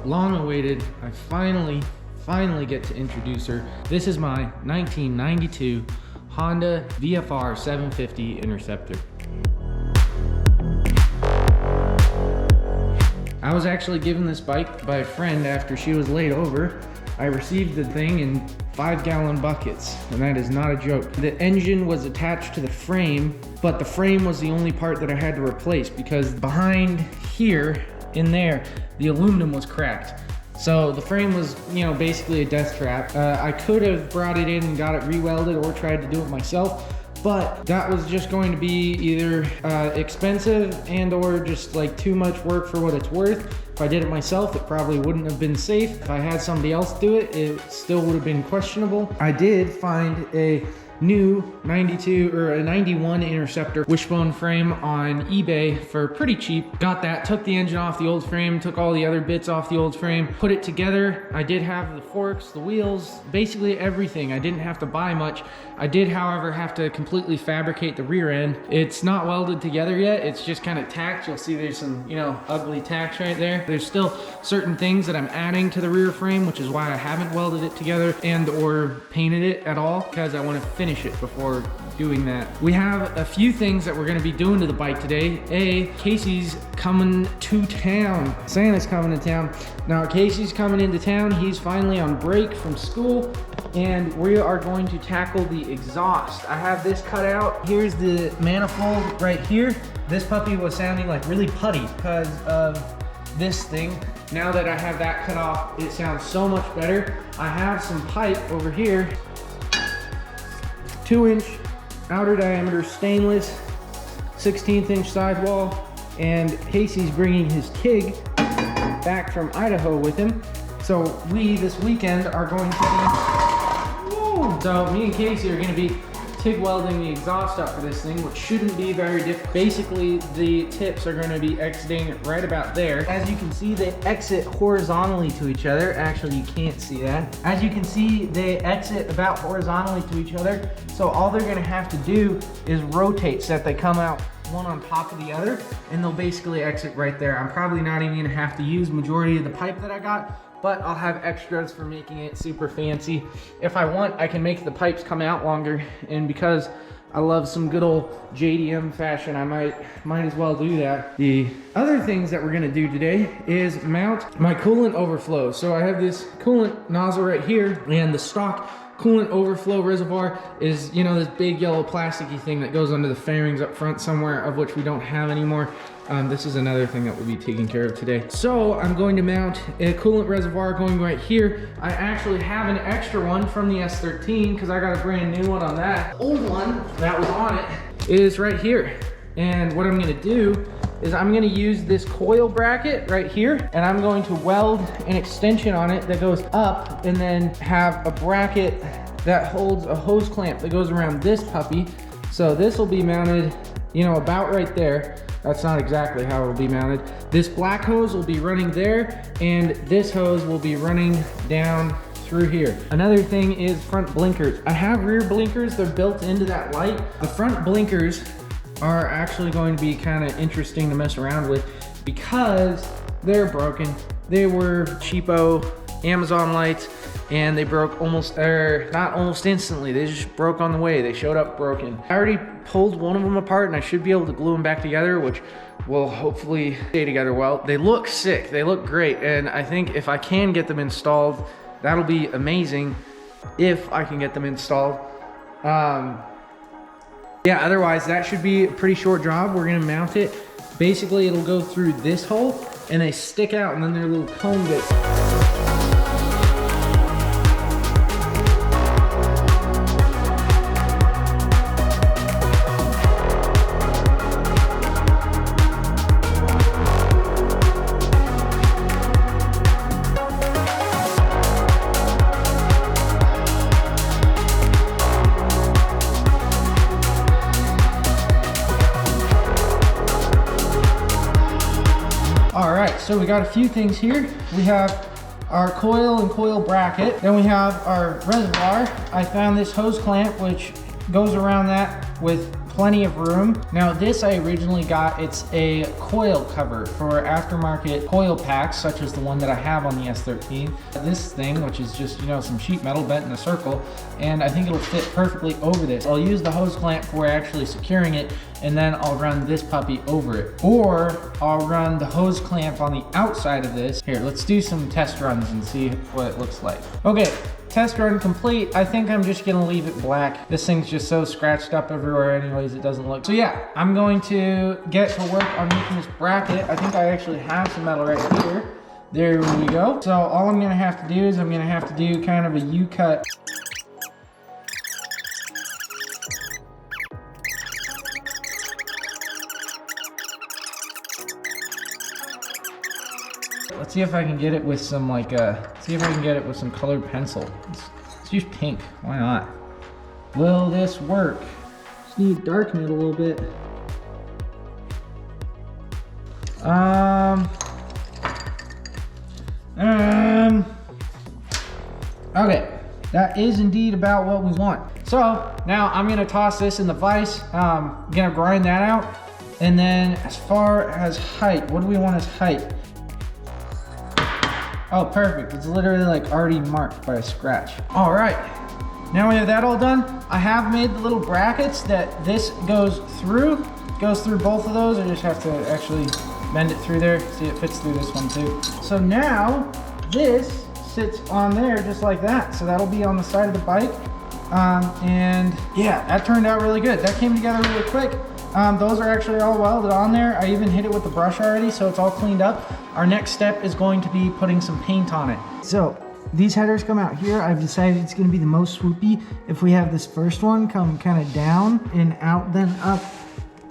long awaited. I finally get to introduce her. This is my 1992 Honda VFR 750 Interceptor. I was actually given this bike by a friend after she was laid over. I received the thing in 5-gallon buckets, and that is not a joke. The engine was attached to the frame, but the frame was the only part that I had to replace because behind here, in there, the aluminum was cracked. So the frame was, basically a death trap. I could have brought it in and got it re-welded or tried to do it myself, but that was just going to be either expensive and or just like too much work for what it's worth. If I did it myself, it probably wouldn't have been safe. If I had somebody else do it, it still would have been questionable. I did find a new 92 or a 91 Interceptor wishbone frame on eBay for pretty cheap. Got that, took the engine off the old frame, took all the other bits off the old frame, put it together. I did have the forks, the wheels, basically everything. I didn't have to buy much. I did, however, have to completely fabricate the rear end. It's not welded together yet. It's just kind of tacked. You'll see there's some, ugly tacks right there. There's still certain things that I'm adding to the rear frame, which is why I haven't welded it together and or painted it at all, because I want to finish it before doing that. We have a few things that we're going to be doing to the bike today. Casey's coming to town. Santa's coming to town. Now Casey's coming into town. He's finally on break from school, and we are going to tackle the exhaust. I have this cut out. Here's the manifold right here. This puppy was sounding like really putty because of this thing. Now that I have that cut off, it sounds so much better. I have some pipe over here, 2-inch outer diameter stainless, 16th inch sidewall, and Casey's bringing his TIG back from Idaho with him. So we, this weekend, are going to be, so me and Casey are going to be TIG welding the exhaust up for this thing, which shouldn't be very difficult. Basically, the tips are going to be exiting right about there. As you can see, they exit horizontally to each other. Actually, you can't see that. As you can see, they exit about horizontally to each other. So all they're going to have to do is rotate so that they come out one on top of the other, and they'll basically exit right there. I'm probably not even going to have to use majority of the pipe that I got, but I'll have extras for making it super fancy. If I want, I can make the pipes come out longer, and because I love some good old JDM fashion, I might as well do that. The other things that we're gonna do today is mount my coolant overflow. So I have this coolant nozzle right here, and the stock coolant overflow reservoir is, this big yellow plasticky thing that goes under the fairings up front somewhere, of which we don't have anymore. This is another thing that we'll be taking care of today. So I'm going to mount a coolant reservoir going right here. I actually have an extra one from the S13 because I got a brand new one on that. The old one that was on it is right here. And what I'm gonna do is I'm gonna use this coil bracket right here, and I'm going to weld an extension on it that goes up, and then have a bracket that holds a hose clamp that goes around this puppy. So this will be mounted, about right there. That's not exactly how it will be mounted. This black hose will be running there, and this hose will be running down through here. Another thing is front blinkers. I have rear blinkers, they're built into that light. The front blinkers are actually going to be kind of interesting to mess around with because they're broken. They were cheapo Amazon lights, and they broke not almost instantly, they just broke on the way. They showed up broken. I already pulled one of them apart, and I should be able to glue them back together, which will hopefully stay together well. They look sick, they look great, and I think if I can get them installed, that'll be amazing if I can get them installed. Yeah, otherwise that should be a pretty short job. We're gonna mount it. Basically, it'll go through this hole, and they stick out, and then they're little cone bits. So we got a few things here. We have our coil and coil bracket. Then we have our reservoir. I found this hose clamp which goes around that with plenty of room. Now this I originally got, it's a coil cover for aftermarket coil packs, such as the one that I have on the S13. This thing, which is just, you know, some sheet metal bent in a circle, and I think it'll fit perfectly over this. I'll use the hose clamp for actually securing it, and then I'll run this puppy over it. Or I'll run the hose clamp on the outside of this. Here, let's do some test runs and see what it looks like. Okay, test run complete. I think I'm just gonna leave it black. This thing's just so scratched up everywhere anyways, it doesn't look. So yeah, I'm going to get to work on making this bracket. I think I actually have some metal right here. There we go. So all I'm gonna have to do is I'm gonna have to do kind of a U-cut. Let's see if I can get it with some some colored pencil. Let's use pink, why not? Will this work? Just need to darken it a little bit. Okay, that is indeed about what we want. So now I'm gonna toss this in the vise. Gonna grind that out. And then as far as height, what do we want as height? Oh, perfect. It's literally like already marked by a scratch. All right, now we have that all done. I have made the little brackets that this goes through both of those. I just have to actually bend it through there. See, it fits through this one too. So now this sits on there just like that. So that'll be on the side of the bike. And yeah, that turned out really good. That came together really quick. Those are actually all welded on there. I even hit it with the brush already, so it's all cleaned up. Our next step is going to be putting some paint on it. So these headers come out here. I've decided it's gonna be the most swoopy if we have this first one come kind of down and out, then up,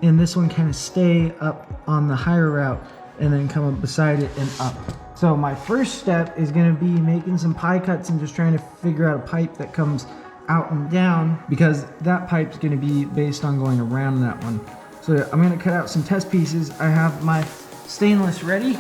and this one kind of stay up on the higher route and then come up beside it and up. So my first step is gonna be making some pie cuts and just trying to figure out a pipe that comes out and down, because that pipe's gonna be based on going around that one. So I'm gonna cut out some test pieces. I have my stainless ready.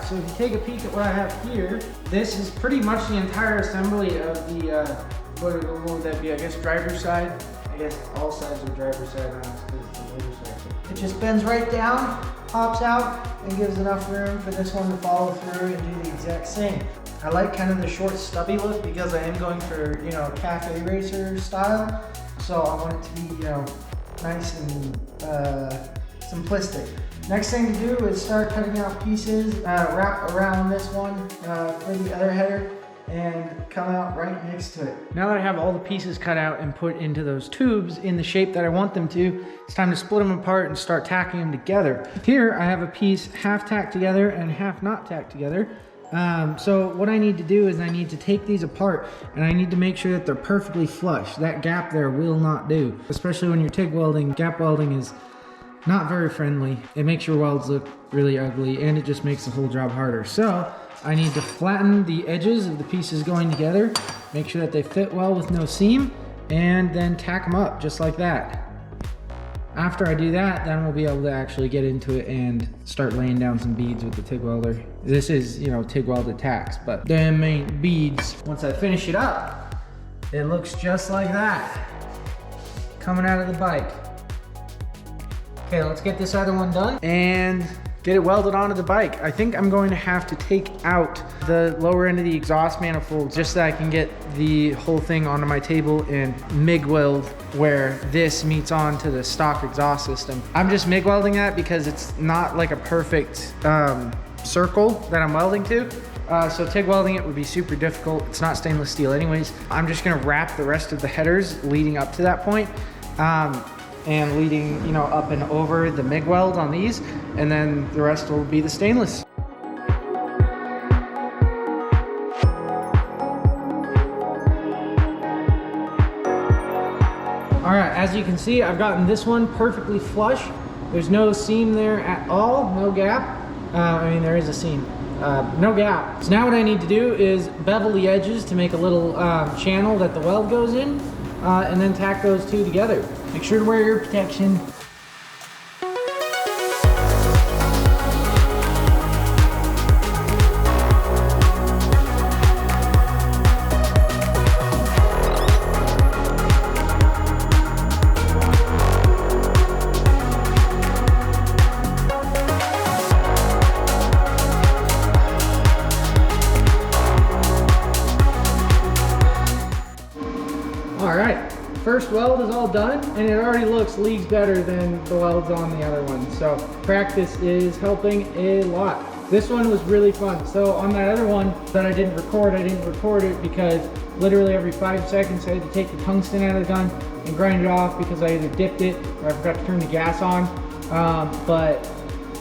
So if you take a peek at what I have here, this is pretty much the entire assembly of the, what would that be, I guess driver's side. I guess all sides are driver's side on this because it's the motorcycle. It just bends right down, pops out, and gives enough room for this one to follow through and do the exact same. I like kind of the short stubby look because I am going for, you know, CafeRacer style. So I want it to be, you know, nice and simplistic. Next thing to do is start cutting out pieces, wrap around this one for the other header, and come out right next to it. Now that I have all the pieces cut out and put into those tubes in the shape that I want them to, it's time to split them apart and start tacking them together. Here I have a piece half tacked together and half not tacked together. So what I need to do is I need to take these apart and I need to make sure that they're perfectly flush. That gap there will not do, especially when you're TIG welding. Gap welding is not very friendly. It makes your welds look really ugly and it just makes the whole job harder. So I need to flatten the edges of the pieces going together, make sure that they fit well with no seam, and then tack them up just like that. After I do that, then we'll be able to actually get into it and start laying down some beads with the TIG welder. This is, you know, TIG welded tacks, but them ain't beads. Once I finish it up, it looks just like that, coming out of the bike. Okay, let's get this other one done and get it welded onto the bike. I think I'm going to have to take out the lower end of the exhaust manifold just so I can get the whole thing onto my table and MIG weld where this meets onto the stock exhaust system. I'm just MIG welding that because it's not like a perfect circle that I'm welding to. So TIG welding it would be super difficult. It's not stainless steel anyways. I'm just gonna wrap the rest of the headers leading up to that point. And leading, you know, up and over the MIG weld on these, and then the rest will be the stainless. as you can see, I've gotten this one perfectly flush. There's no seam there at all, no gap. I mean, there is a seam, no gap. So now what I need to do is bevel the edges to make a little channel that the weld goes in, and then tack those two together. Make sure to wear your protection. Alright, first weld is all done, and it already looks leagues better than the welds on the other one. So practice is helping a lot. This one was really fun. So on that other one that I didn't record it because literally every 5 seconds I had to take the tungsten out of the gun and grind it off because I either dipped it or I forgot to turn the gas on. But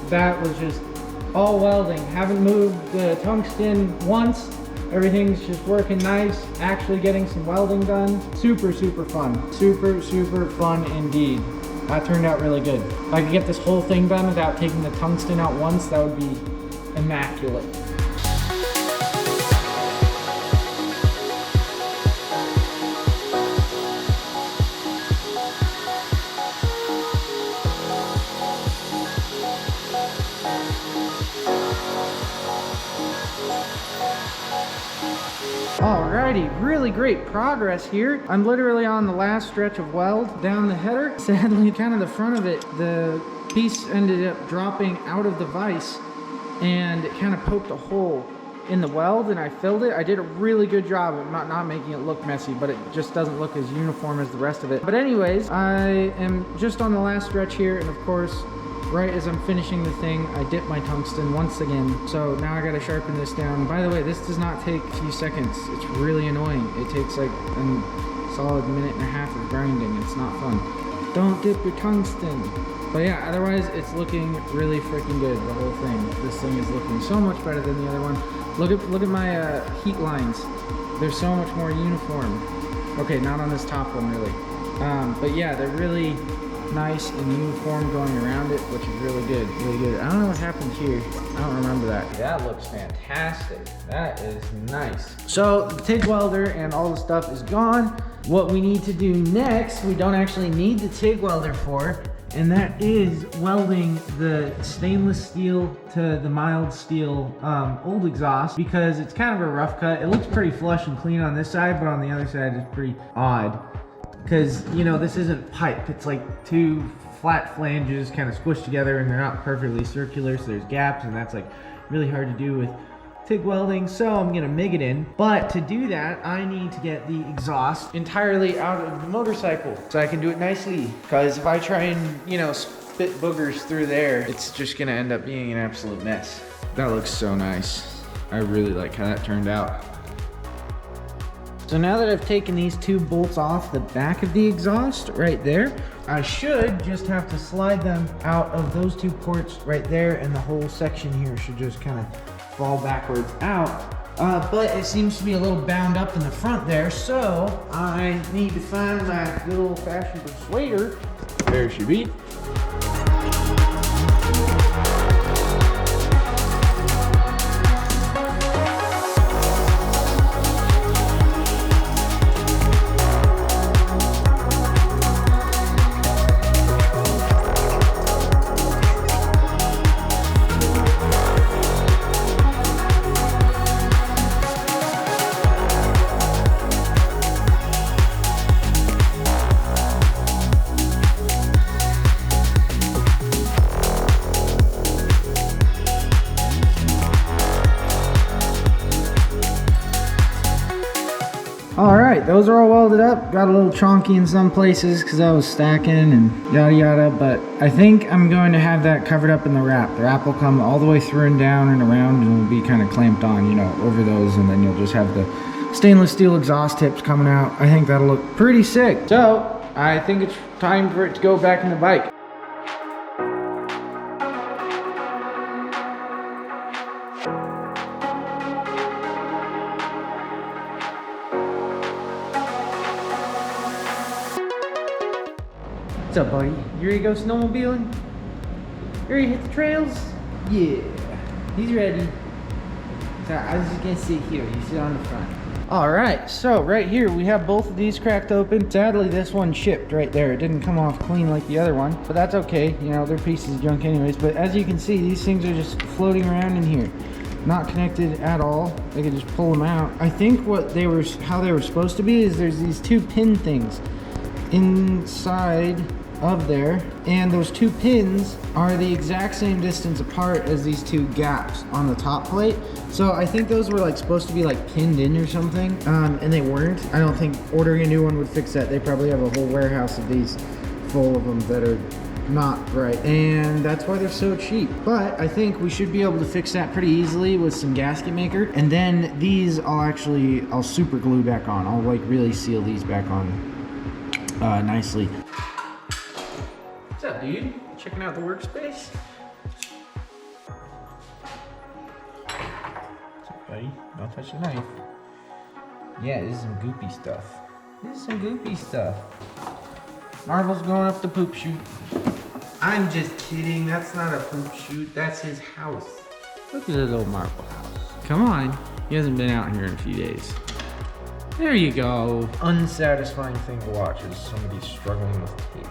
that was just all welding. Haven't moved the tungsten once. Everything's just working nice, actually getting some welding done. Super, super fun. Super, super fun indeed. That turned out really good. If I could get this whole thing done without taking the tungsten out once, that would be immaculate. Alrighty, really great progress here. I'm literally on the last stretch of weld down the header. Sadly, kind of the front of it, the piece ended up dropping out of the vise and it kind of poked a hole in the weld, and I filled it. I did a really good job of not making it look messy, but it just doesn't look as uniform as the rest of it. But anyways, I am just on the last stretch here, and of course, right as I'm finishing the thing, I dip my tungsten once again. So now I gotta sharpen this down. By the way, this does not take a few seconds. It's really annoying. It takes like a solid minute and a half of grinding. It's not fun. Don't dip your tungsten. But yeah, otherwise it's looking really freaking good, the whole thing. This thing is looking so much better than the other one. Look at my heat lines. They're so much more uniform. Okay, not on this top one really. But yeah, they're really nice and uniform going around it, which is really good, really good. I don't know what happened here. I don't remember that. That looks fantastic. That is nice. So the TIG welder and all the stuff is gone. What we need to do next, we don't actually need the TIG welder for, and that is welding the stainless steel to the mild steel old exhaust, because it's kind of a rough cut. It looks pretty flush and clean on this side, but on the other side it's pretty odd. Because, you know, this isn't pipe. It's like two flat flanges kind of squished together, and they're not perfectly circular, so there's gaps, and that's like really hard to do with TIG welding. So I'm gonna MIG it in. But to do that, I need to get the exhaust entirely out of the motorcycle so I can do it nicely. Because if I try and, you know, spit boogers through there, it's just gonna end up being an absolute mess. That looks so nice. I really like how that turned out. So now that I've taken these two bolts off the back of the exhaust right there, I should just have to slide them out of those two ports right there, and the whole section here should just kind of fall backwards out. But it seems to be a little bound up in the front there, so I need to find my good old-fashioned persuader. There she be. All right, those are all welded up. Got a little chonky in some places because I was stacking and yada yada, but I think I'm going to have that covered up in the wrap. The wrap will come all the way through and down and around, and it'll be kind of clamped on, you know, over those, and then you'll just have the stainless steel exhaust tips coming out. I think that'll look pretty sick. So I think it's time for it to go back in the bike. What's up, buddy? You ready to go snowmobiling? You ready to hit the trails? Yeah, he's ready. So I was just gonna sit here. You sit on the front. All right, so right here we have both of these cracked open. Sadly, this one chipped right there. It didn't come off clean like the other one, but that's okay. You know, they're pieces of junk anyways. But as you can see, these things are just floating around in here, not connected at all. They can just pull them out. I think how they were supposed to be is there's these two pin things inside of there, and those two pins are the exact same distance apart as these two gaps on the top plate. So I think those were like supposed to be like pinned in or something, and they weren't. I don't think ordering a new one would fix that. They probably have a whole warehouse of these full of them that are not right, and that's why they're so cheap. But I think we should be able to fix that pretty easily with some gasket maker, and then these I'll super glue back on. I'll like really seal these back on nicely. What's up, dude? Checking out the workspace? What's up, buddy? Don't touch the knife. Yeah, this is some goopy stuff. Marvel's going up the poop chute. I'm just kidding. That's not a poop chute. That's his house. Look at the little Marvel house. Come on. He hasn't been out here in a few days. There you go. Unsatisfying thing to watch is somebody struggling with tape.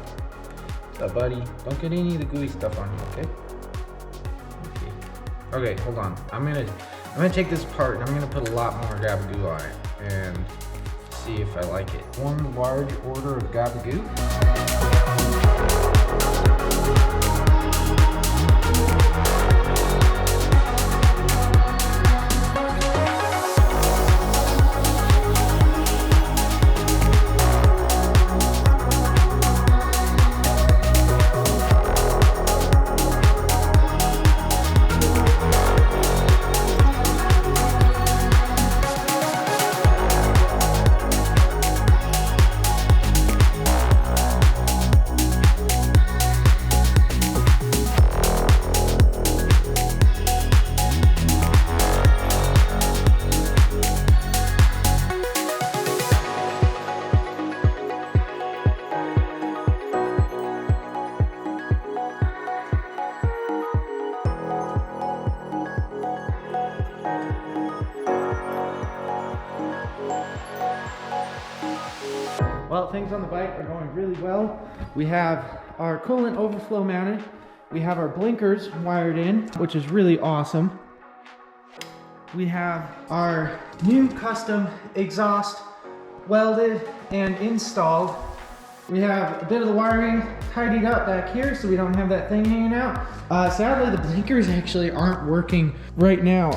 What's up, buddy? Don't get any of the gooey stuff on you, okay? Okay, hold on. I'm gonna take this apart and I'm gonna put a lot more gabagoo on it and see if I like it. One large order of gabagoo. Well, things on the bike are going really well. We have our coolant overflow mounted. We have our blinkers wired in, which is really awesome. We have our new custom exhaust welded and installed. We have a bit of the wiring tidied up back here so we don't have that thing hanging out. Sadly, the blinkers actually aren't working right now.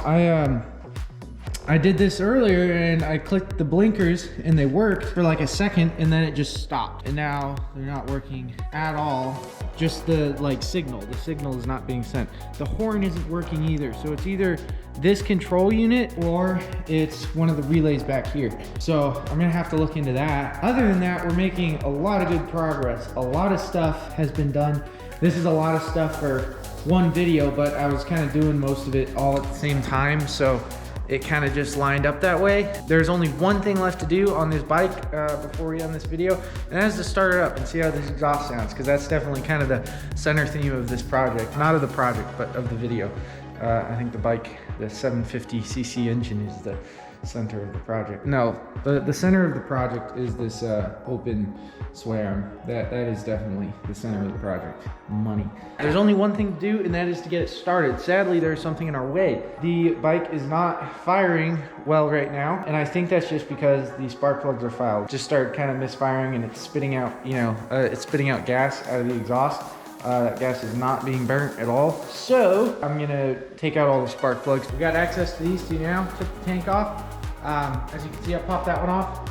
I did this earlier and I clicked the blinkers and they worked for like a second and then it just stopped. And now they're not working at all. Just the signal. The signal is not being sent. The horn isn't working either. So it's either this control unit or it's one of the relays back here. So I'm gonna have to look into that. Other than that, we're making a lot of good progress. A lot of stuff has been done. This is a lot of stuff for one video, but I was kind of doing most of it all at the same time. So it kind of just lined up that way. There's only one thing left to do on this bike before we end this video, and that is to start it up and see how this exhaust sounds, because that's definitely kind of the center theme of this project. Not of the project, but of the video. I think the bike, the 750cc engine is the center of the project. No, the center of the project is this open sway arm. That is definitely the center of the project. Money. There's only one thing to do, and that is to get it started. Sadly, there's something in our way. The bike is not firing well right now, and I think that's just because the spark plugs are fouled. Just started kind of misfiring, and it's spitting out, it's spitting out gas out of the exhaust. That gas is not being burnt at all. So I'm gonna take out all the spark plugs. We got access to these two now. Took the tank off. As you can see, I popped that one off.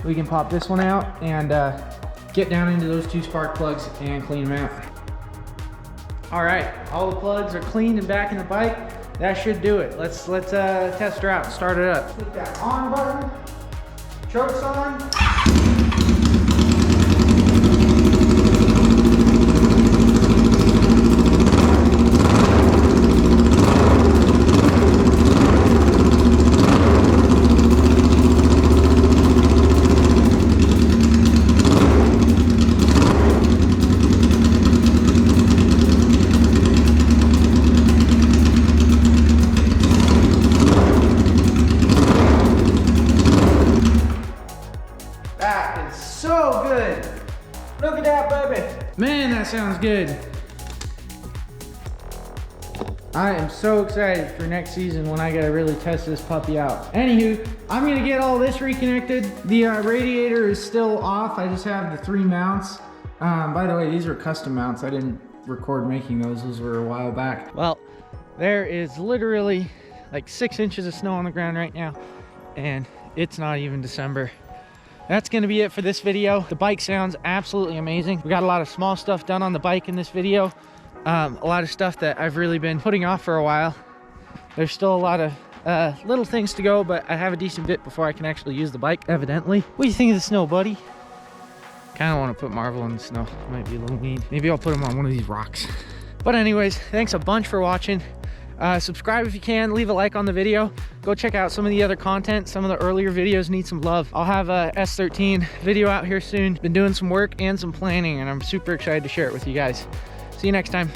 We can pop this one out and get down into those two spark plugs and clean them out. All right, all the plugs are cleaned and back in the bike. That should do it. Let's test her out and start it up. Click that on button. Chokes on. good. I am so excited for next season when I gotta really test this puppy out. Anywho, I'm gonna get all this reconnected. The radiator is still off. I just have the 3 mounts. By the way, these are custom mounts. I didn't record making those. Those were a while back. Well, there is literally like 6 inches of snow on the ground right now, and it's not even December. That's gonna be it for this video. The bike sounds absolutely amazing. We got a lot of small stuff done on the bike in this video. A lot of stuff that I've really been putting off for a while. There's still a lot of little things to go, but I have a decent bit before I can actually use the bike, evidently. What do you think of the snow, buddy? Kind of want to put Marvel in the snow. Might be a little mean. Maybe I'll put him on one of these rocks. But anyways, thanks a bunch for watching. Subscribe if you can, leave a like on the video. Go check out some of the other content. Some of the earlier videos need some love. I'll have a S13 video out here soon. Been doing some work and some planning, and I'm super excited to share it with you guys. See you next time.